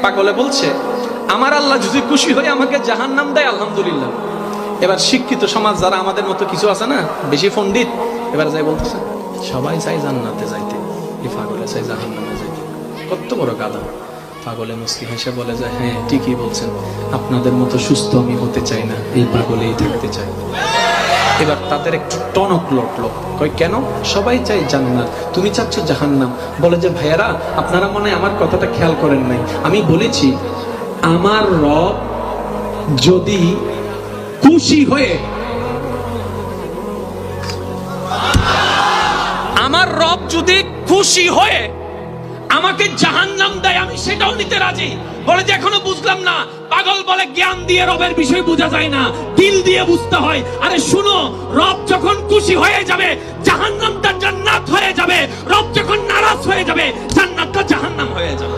পাগলে বলছে, আমার আল্লাহ যদি খুশি হয়ে আমাকে জাহান্নাম দেয় আলহামদুলিল্লাহ। এবার শিক্ষিত সমাজ যারা আমাদের মতো কিছু আছে না, বেশি পণ্ডিত, এবার যাই বলতেছে সবাই চাই জান্নাতে যাইতে, এই পাগলে চাই জাহান্নামে যাইতে। কত বড় গাধা! পাগলে মুস্কি হেসে বলে যায়, হ্যাঁ ঠিকই বলছেন, আপনাদের মতো সুস্থ আমি হতে চাই না, এই পাগলেই থাকতে চাই। এবার তাদের একটু টনক লটলো, কই কেন? সবাই চাই জান্নাত, তুমি চাচ্ছ জাহান্নাম। বলে যে ভাইয়ারা, আপনারা মনে হয় আমার কথাটা খেয়াল করেন নাই, আমি বলেছি আমার রব যদি খুশি হয়ে, আমার রব যদি খুশি হয়ে আমাকে জাহান্নাম দেয়, আমি সেটাও নিতে রাজি। বলে যে এখনো বুঝলাম না। পাগল বলে জ্ঞান দিয়ে রবের বিষয় বোঝা যায় না, দিল দিয়ে বুঝতে হয়। আরে শুনো, রব যখন খুশি হয়ে যাবে জাহান্নামটা জান্নাত হয়ে যাবে, রব যখন নারাজ হয়ে যাবে জান্নাতটা জাহান্নাম হয়ে যাবে।